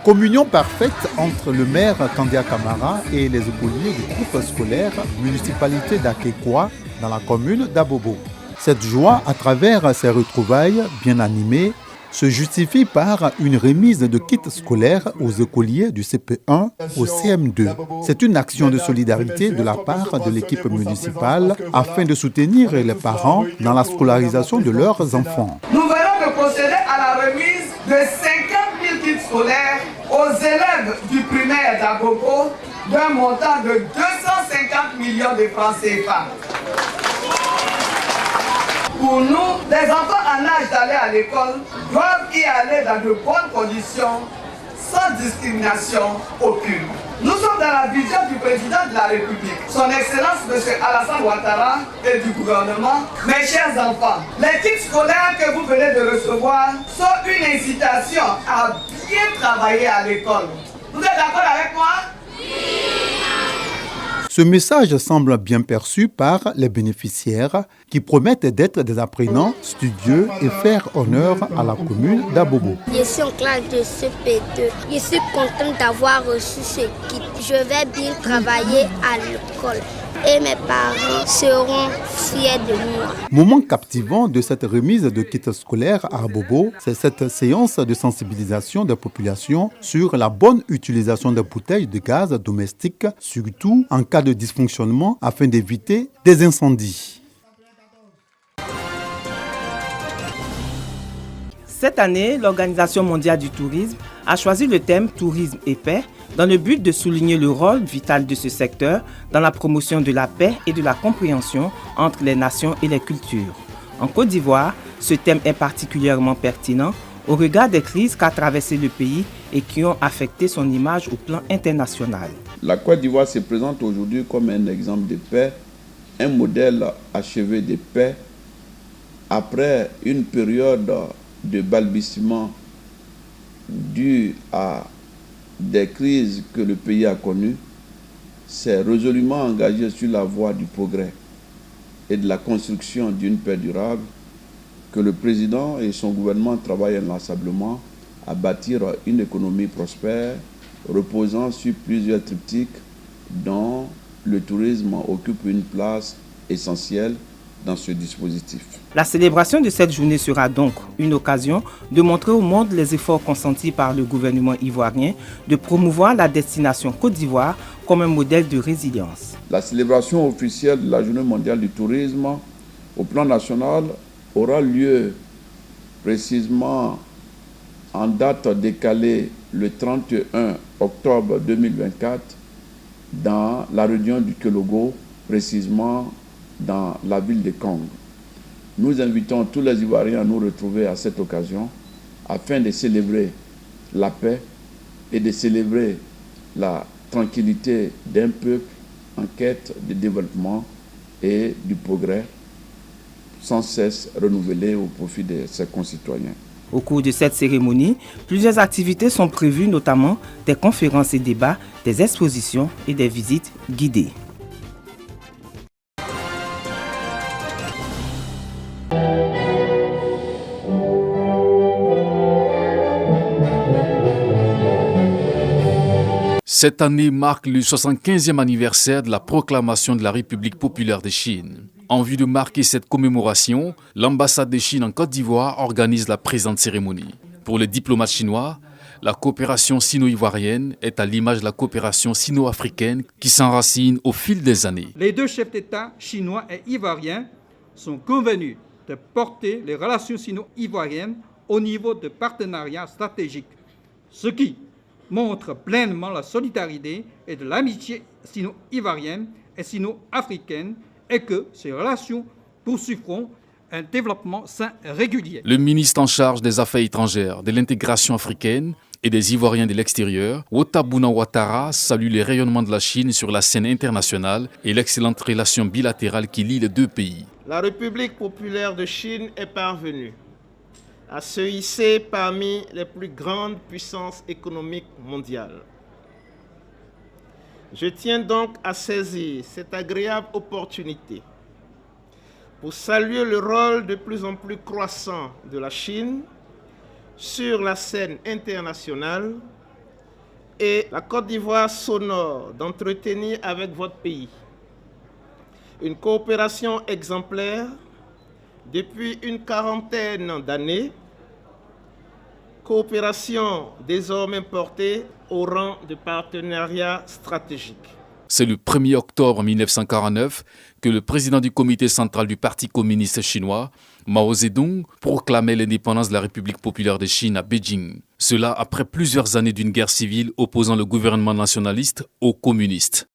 Communion parfaite entre le maire Kandia Kamara et les écoliers du groupe scolaire municipalité d'Akekwa dans la commune d'Abobo. Cette joie, à travers ces retrouvailles bien animées, se justifie par une remise de kits scolaires aux écoliers du CP1 au CM2. C'est une action de solidarité de la part de l'équipe municipale afin de soutenir les parents dans la scolarisation de leurs enfants. Nous venons de procéder à la remise de 50 000 kits scolaires aux élèves du primaire d'Abobo d'un montant de 250 millions de francs CFA. Pour nous, les enfants en âge d'aller à l'école doivent y aller dans de bonnes conditions, sans discrimination aucune. Nous sommes dans la vision du président de la République, son Excellence M. Alassane Ouattara et du gouvernement. Mes chers enfants, les kits scolaires que vous venez de recevoir sont une incitation à bien travailler à l'école. Vous êtes d'accord avec moi? Ce message semble bien perçu par les bénéficiaires qui promettent d'être des apprenants studieux et faire honneur à la commune d'Abobo. Je suis en classe de CP2. Je suis contente d'avoir reçu ce kit. Je vais bien travailler à l'école et mes parents seront fiers de moi. Moment captivant de cette remise de kits scolaires à Abobo, c'est cette séance de sensibilisation des populations sur la bonne utilisation des bouteilles de gaz domestiques, surtout en cas de dysfonctionnement afin d'éviter des incendies. Cette année, l'Organisation mondiale du tourisme a choisi le thème Tourisme et paix dans le but de souligner le rôle vital de ce secteur dans la promotion de la paix et de la compréhension entre les nations et les cultures. En Côte d'Ivoire, ce thème est particulièrement pertinent au regard des crises qu'a traversé le pays et qui ont affecté son image au plan international. La Côte d'Ivoire se présente aujourd'hui comme un exemple de paix, un modèle achevé de paix après une période de balbutiement dû à des crises que le pays a connues, s'est résolument engagé sur la voie du progrès et de la construction d'une paix durable que le président et son gouvernement travaillent inlassablement à bâtir une économie prospère reposant sur plusieurs triptyques dont le tourisme occupe une place essentielle dans ce dispositif. La célébration de cette journée sera donc une occasion de montrer au monde les efforts consentis par le gouvernement ivoirien de promouvoir la destination Côte d'Ivoire comme un modèle de résilience. La célébration officielle de la Journée mondiale du tourisme au plan national aura lieu précisément en date décalée le 31 octobre 2024 dans la région du Kelogo, précisément dans la ville de Kong. Nous invitons tous les Ivoiriens à nous retrouver à cette occasion afin de célébrer la paix et de célébrer la tranquillité d'un peuple en quête de développement et du progrès sans cesse renouvelé au profit de ses concitoyens. Au cours de cette cérémonie, plusieurs activités sont prévues, notamment des conférences et débats, des expositions et des visites guidées. Cette année marque le 75e anniversaire de la proclamation de la République populaire de Chine. En vue de marquer cette commémoration, l'ambassade de Chine en Côte d'Ivoire organise la présente cérémonie. Pour les diplomates chinois, la coopération sino-ivoirienne est à l'image de la coopération sino-africaine qui s'enracine au fil des années. Les deux chefs d'État chinois et ivoiriens sont convenus de porter les relations sino-ivoiriennes au niveau de partenariat stratégique, ce qui montre pleinement la solidarité et de l'amitié sino-ivoirienne et sino-africaine et que ces relations poursuivront un développement sain et régulier. Le ministre en charge des Affaires étrangères, de l'intégration africaine et des Ivoiriens de l'extérieur, Wota-Bouna Ouattara, salue les rayonnements de la Chine sur la scène internationale et l'excellente relation bilatérale qui lie les deux pays. La République populaire de Chine est parvenue à se hisser parmi les plus grandes puissances économiques mondiales. Je tiens donc à saisir cette agréable opportunité pour saluer le rôle de plus en plus croissant de la Chine sur la scène internationale et la Côte d'Ivoire s'honore d'entretenir avec votre pays une coopération exemplaire depuis une quarantaine d'années, coopération désormais portée au rang de partenariat stratégique. C'est le 1er octobre 1949 que le président du comité central du Parti communiste chinois, Mao Zedong, proclamait l'indépendance de la République populaire de Chine à Beijing. Cela après plusieurs années d'une guerre civile opposant le gouvernement nationaliste aux communistes.